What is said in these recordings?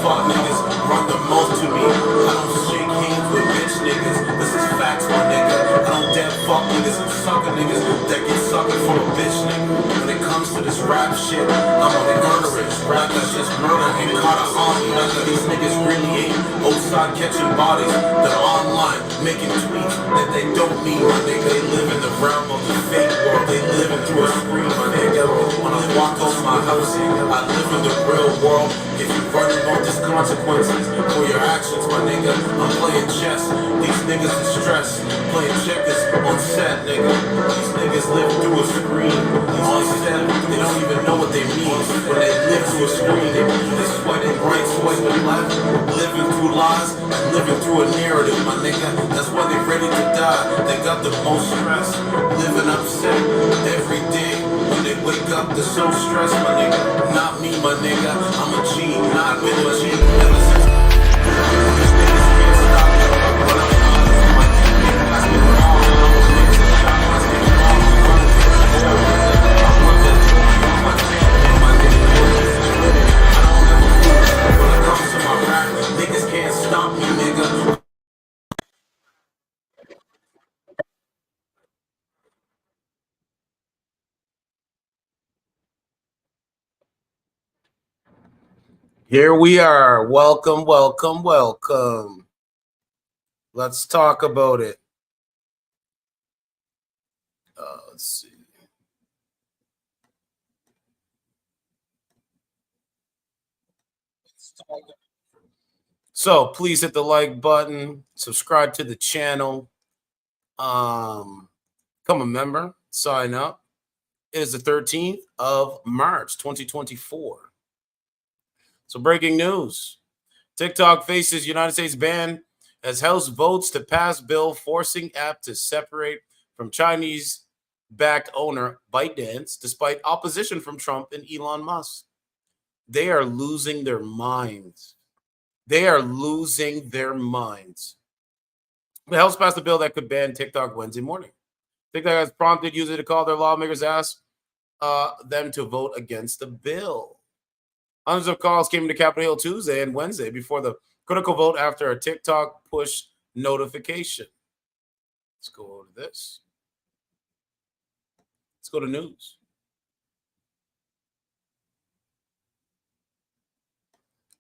fuck niggas run the most to me. I don't shake hands with bitch niggas. This is facts, my nigga. I don't damn fuck niggas and sucker niggas that get suckered from a bitch nigga. When it comes to this rap shit, I'm a murderous. Rap that's just murder and caught on me. Like these niggas really ain't outside catching bodies. They're online making tweets that they don't mean, my nigga. They live in the realm of the fake world. They living through a screen, my nigga. When I walk out my house, I live in the real world. If you run about these consequences for your actions, my nigga, I'm playing chess. These niggas are stressed, playing checkers on set, nigga. These niggas live through a screen. On set, they don't even know what they mean when they live through a screen. They sweating right, swiping left, living through lies, living through a narrative, my nigga. That's why they ready to die. They got the most stress, living upset every day. When they wake up, they're so stressed, my nigga. Not me, my nigga. I'm a G, not been a G. Ever since these niggas can't stop me. But I'm not. My nigga, I spit wrong. I'm a nigga to shot. I spit wrong. I'm a nigga to shot. I want that trophy. My family, my nigga. I don't ever lose. When it comes to my rap, niggas can't stop me, nigga. Here we are. Welcome, welcome, welcome. Let's talk about it. Let's see. So please hit the like button, subscribe to the channel, become a member, sign up. It is the 13th of March, 2024. So breaking news. TikTok faces United States ban as House votes to pass bill forcing app to separate from Chinese-backed owner ByteDance despite opposition from Trump and Elon Musk. They are losing their minds. They are losing their minds. The House passed a bill that could ban TikTok Wednesday morning. TikTok has prompted users to call their lawmakers, ask them to vote against the bill. Hundreds of calls came into Capitol Hill Tuesday and Wednesday before the critical vote after a TikTok push notification. Let's go over to this. Let's go to news.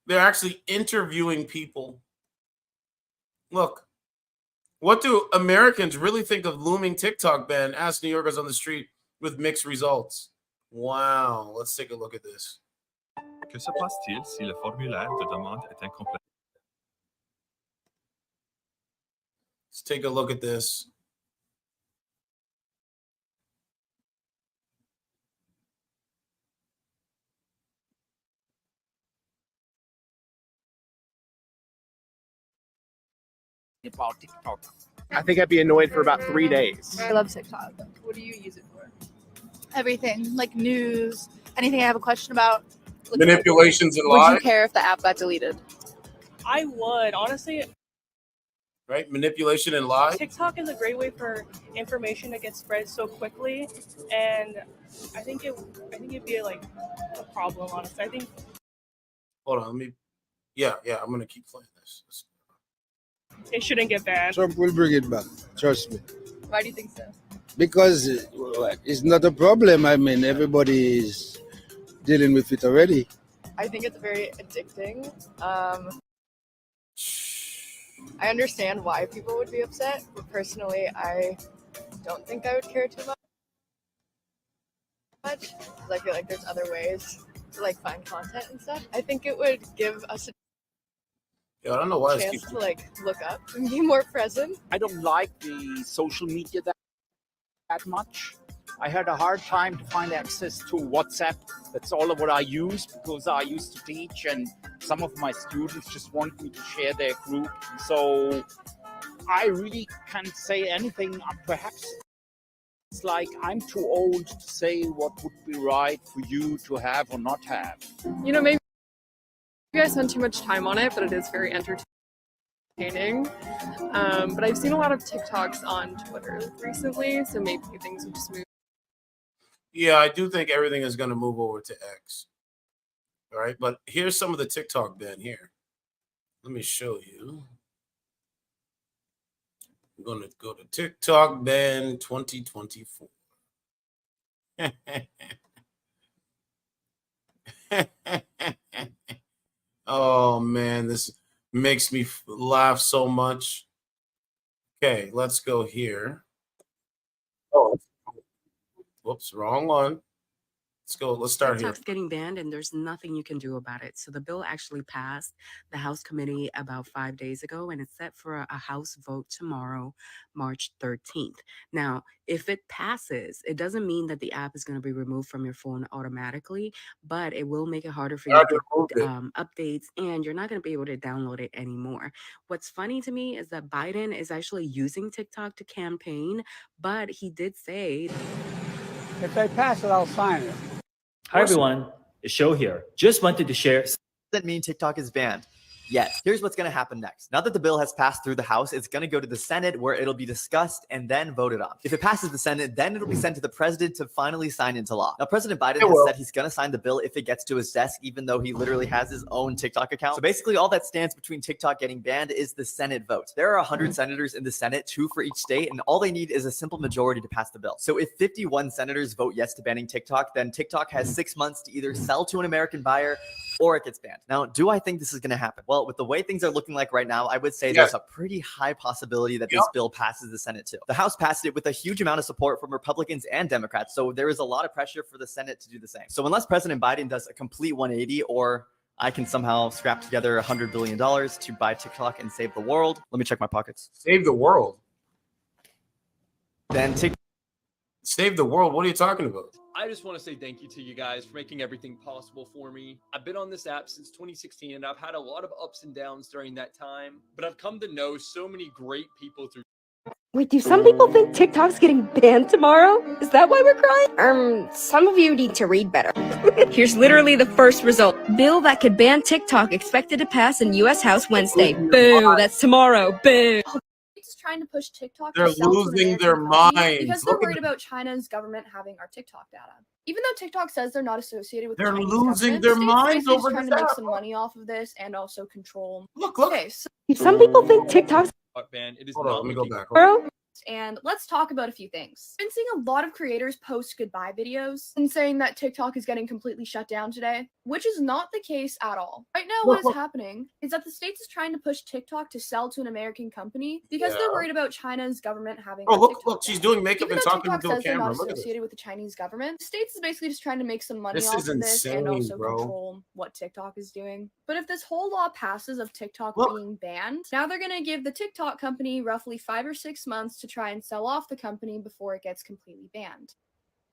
They're actually interviewing people. Look, what do Americans really think of looming TikTok ban? Ask New Yorkers on the street with mixed results. Wow, let's take a look at this. Que se passe-t-il si le formulaire de demande est incomplet? Let's take a look at this. About TikTok. I think I'd be annoyed for about 3 days. I love TikTok. What do you use it for? Everything, like news, anything I have a question about. Manipulations and Would lies. you care if the app got deleted? I would, honestly. Right? Manipulation and lies. TikTok is a great way for information to get spread so quickly, and I think it'd be like a problem, honestly. I think. Hold on, let me. Yeah, I'm gonna keep playing this. It shouldn't get banned. Trump will bring it back. Trust me. Why do you think so? Because it's not a problem. I mean, everybody is dealing with it already. I think it's very addicting. I understand why people would be upset, but personally, I don't think I would care too much. Because I feel like there's other ways to like find content and stuff. I think it would give us a I don't know why chance to like look up and be more present. I don't like the social media that much. I had a hard time to find access to WhatsApp. That's all of what I use because I used to teach and some of my students just want me to share their group. So I really can't say anything. Perhaps it's like I'm too old to say what would be right for you to have or not have. You know, maybe I spend too much time on it, but it is very entertaining. But I've seen a lot of TikToks on Twitter recently, so maybe things would just move. Yeah, I do think everything is going to move over to X. All right, but here's some of the TikTok ban here. Let me show you. I'm going to go to TikTok ban 2024. Oh, man, this makes me laugh so much. Okay, let's go here. Oh, whoops, wrong one. Let's go. Let's start here. TikTok's getting banned, and there's nothing you can do about it. So the bill actually passed the House committee about 5 days ago, and it's set for a House vote tomorrow, March 13th. Now, if it passes, it doesn't mean that the app is going to be removed from your phone automatically, but it will make it harder for you to get updates, and you're not going to be able to download it anymore. What's funny to me is that Biden is actually using TikTok to campaign, but he did say, if they pass it, I'll sign it. Hi everyone, it's Show here. Just wanted to share. Doesn't mean TikTok is banned yet. Here's what's going to happen next. Now that the bill has passed through the House, it's going to go to the Senate where it'll be discussed and then voted on. If it passes the Senate, then it'll be sent to the president to finally sign into law. Now, President Biden has said he's going to sign the bill if it gets to his desk, even though he literally has his own TikTok account. So basically, all that stands between TikTok getting banned is the Senate vote. There are 100 senators in the Senate, 2 for each state, and all they need is a simple majority to pass the bill. So if 51 senators vote yes to banning TikTok, then TikTok has 6 months to either sell to an American buyer or it gets banned. Now, do I think this is going to happen? Well, with the way things are looking like right now, I would say there's a pretty high possibility that this bill passes the Senate too. The House passed it with a huge amount of support from Republicans and Democrats, so there is a lot of pressure for the Senate to do the same. So unless President Biden does a complete 180, or I can somehow scrap together $100 billion to buy TikTok and save the world. Let me check my pockets. Save the world? Then TikTok. Save the world? What are you talking about? I just want to say thank you to you guys for making everything possible for me. I've been on this app since 2016 and I've had a lot of ups and downs during that time, but I've come to know so many great people through. Wait, do some people think TikTok's getting banned tomorrow? Is that why we're crying? Some of you need to read better. Here's literally the first result. Bill that could ban TikTok expected to pass in U.S. House Wednesday. Boo, that's tomorrow. Boo. Just trying to push TikTok. They're losing their minds because they're worried about China's government having our TikTok data. Even though TikTok says they're not associated with they're Chinese losing their minds over trying to make some money off of this and also control. Look. Okay, so some people think TikTok's Ban. It is Hold not. On, let me go back. And let's talk about a few things. I've been seeing a lot of creators post goodbye videos and saying that TikTok is getting completely shut down today, which is not the case at all. Right now, what is happening is that the States is trying to push TikTok to sell to an American company because they're worried about China's government having. Oh, look, she's doing makeup and talking to a camera. Look at this. Associated with the Chinese government, the States is basically just trying to make some money off of this and also control what TikTok is doing. But if this whole law passes of TikTok being banned, now they're going to give the TikTok company roughly 5 or 6 months to try and sell off the company before it gets completely banned.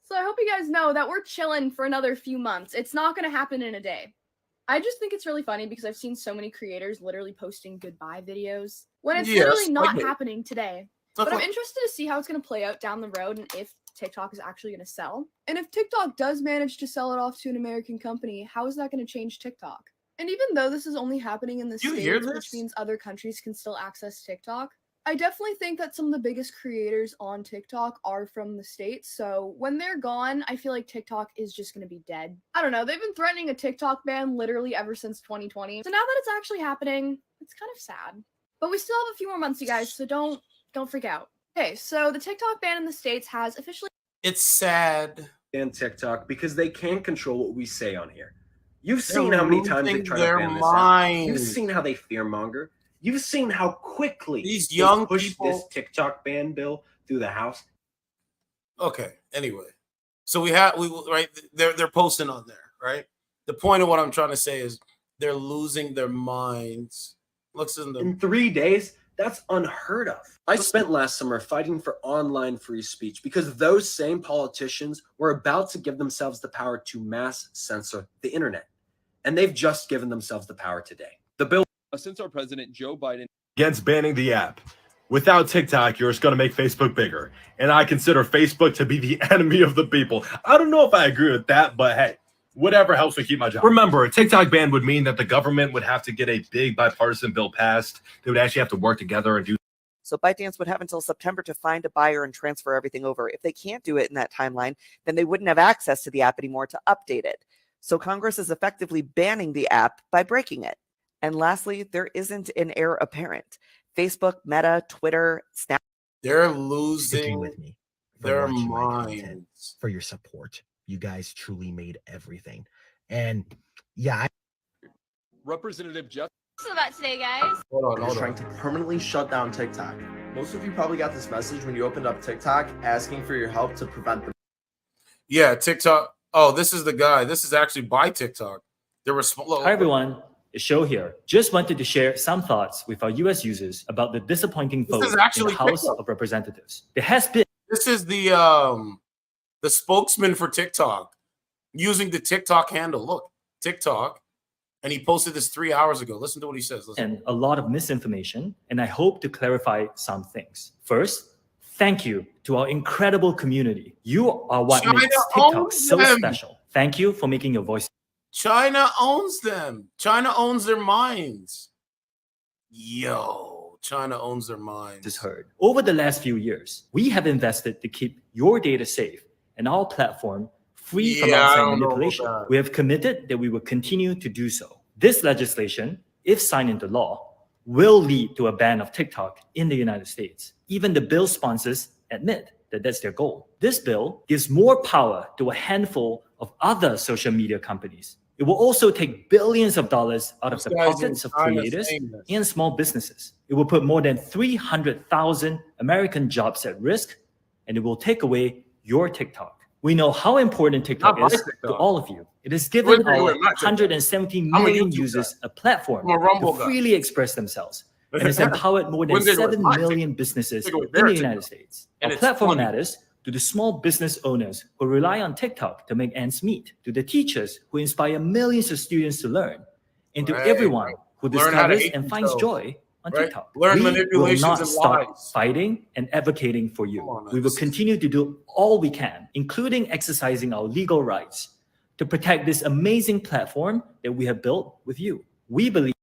So I hope you guys know that we're chilling for another few months. It's not going to happen in a day. I just think it's really funny because I've seen so many creators literally posting goodbye videos when it's literally not happening today. But I'm interested to see how it's going to play out down the road and if TikTok is actually going to sell. And if TikTok does manage to sell it off to an American company, how is that going to change TikTok? And even though this is only happening in the States, which means other countries can still access TikTok, I definitely think that some of the biggest creators on TikTok are from the States, so when they're gone, I feel like TikTok is just going to be dead. I don't know, they've been threatening a TikTok ban literally ever since 2020, so now that it's actually happening, it's kind of sad. But we still have a few more months, you guys, so don't freak out. Okay, so the TikTok ban in the States has officially... It's sad. And TikTok, because they can't control what we say on here. You've seen how many times they try to ban this out. You've seen how they fearmonger. You've seen how quickly these young push people this TikTok ban bill through the House. Okay. Anyway, so they're posting on there, right? The point of what I'm trying to say is they're losing their minds. Listen to them. In 3 days, that's unheard of. I spent last summer fighting for online free speech because those same politicians were about to give themselves the power to mass censor the internet, and they've just given themselves the power today. The bill. Since our president, Joe Biden, against banning the app. Without TikTok, you're just going to make Facebook bigger. And I consider Facebook to be the enemy of the people. I don't know if I agree with that, but hey, whatever helps me keep my job. Remember, a TikTok ban would mean that the government would have to get a big bipartisan bill passed. They would actually have to work together and do. So ByteDance would have until September to find a buyer and transfer everything over. If they can't do it in that timeline, then they wouldn't have access to the app anymore to update it. So Congress is effectively banning the app by breaking it. And lastly, there isn't an heir apparent. Facebook, Meta, Twitter, Snap. They're losing with me for their watching my content, minds. for your support. You guys truly made everything. And yeah, Representative Jeff. So about today, guys. Hold on. Trying to permanently shut down TikTok. Most of you probably got this message when you opened up TikTok asking for your help to prevent the. Yeah, TikTok. Oh, this is the guy. This is actually by TikTok. There were Hi everyone, it's Show here. Just wanted to share some thoughts with our US users about the disappointing vote in the House of Representatives. There has been. This is the spokesman for TikTok using the TikTok handle. Look, TikTok. And he posted this 3 hours ago. Listen to what he says. Listen. And a lot of misinformation, and I hope to clarify some things. First, thank you to our incredible community. You are what China makes TikTok owns so them. special. Thank you for making your voice. China owns them. China owns their minds. Yo, China owns their minds. Is heard. Over the last few years, we have invested to keep your data safe and our platform free from outside manipulation. We have committed that we will continue to do so. This legislation, if signed into law, will lead to a ban of TikTok in the United States. Even the bill sponsors admit that that's their goal. This bill gives more power to a handful of other social media companies. It will also take billions of dollars out of the pockets of creators and small businesses. It will put more than 300,000 American jobs at risk, and it will take away your TikTok. We know how important TikTok is to all of you. It has given our 170 million users a platform to freely express themselves, and has empowered more than 7 million businesses in the United States. Our platform matters to the small business owners who rely on TikTok to make ends meet, to the teachers who inspire millions of students to learn, and to everyone who discovers and finds joy on TikTok. Learn We will manipulations not and stop lies. fighting and advocating for you. We will continue to do all we can, including exercising our legal rights, to protect this amazing platform that we have built with you. We believe.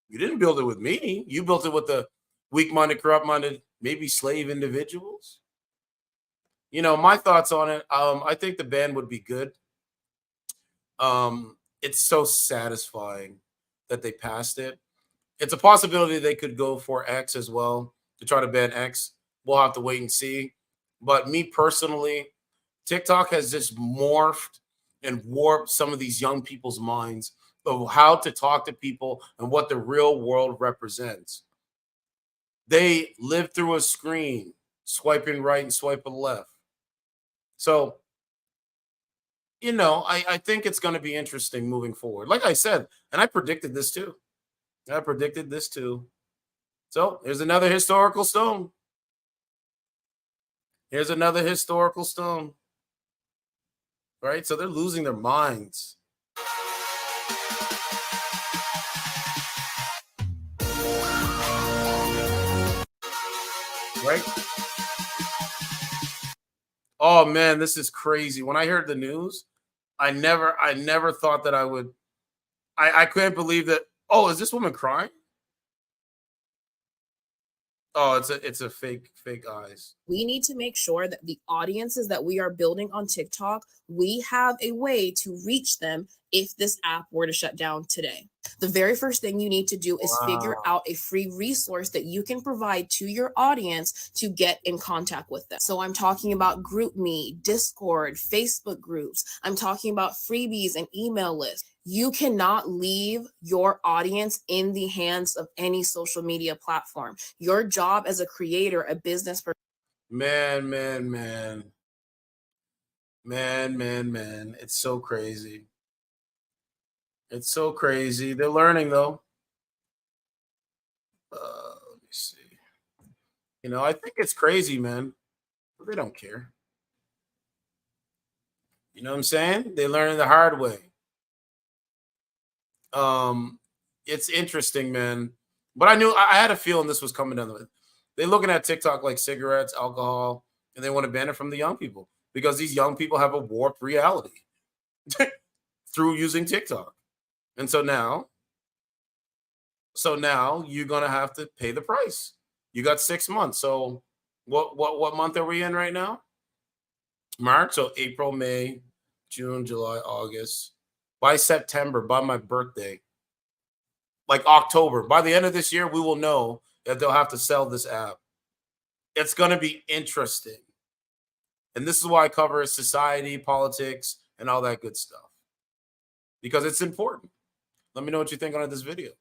You didn't build it with me. You built it with the weak-minded, corrupt-minded, maybe slave individuals. You know, my thoughts on it, I think the ban would be good. It's so satisfying that they passed it. It's a possibility they could go for X as well to try to ban X. We'll have to wait and see. But me personally, TikTok has just morphed and warped some of these young people's minds of how to talk to people and what the real world represents. They live through a screen, swiping right and swiping left. So, you know, I think it's going to be interesting moving forward. Like I said, and I predicted this too. So here's another historical stone. Right? So they're losing their minds. Right? Oh man, this is crazy. When I heard the news, I never thought that I would. I couldn't believe that. Oh, is this woman crying? Oh, it's a fake eyes. We need to make sure that the audiences that we are building on TikTok, we have a way to reach them if this app were to shut down today. The very first thing you need to do is figure out a free resource that you can provide to your audience to get in contact with them. So I'm talking about GroupMe, Discord, Facebook groups. I'm talking about freebies and email lists. You cannot leave your audience in the hands of any social media platform. Your job as a creator, a business person. Man. It's so crazy. It's so crazy. They're learning though. Let me see. You know, I think it's crazy, man. But they don't care. You know what I'm saying? They learn the hard way. It's interesting, man. But I had a feeling this was coming down the way. They're looking at TikTok like cigarettes, alcohol, and they want to ban it from the young people because these young people have a warped reality through using TikTok. And so now you're gonna have to pay the price. You got 6 months. So what month are we in right now? March. So April, May, June, July, August. By September, by my birthday, like October. By the end of this year, we will know that they'll have to sell this app. It's going to be interesting. And this is why I cover society, politics, and all that good stuff. Because it's important. Let me know what you think on this video.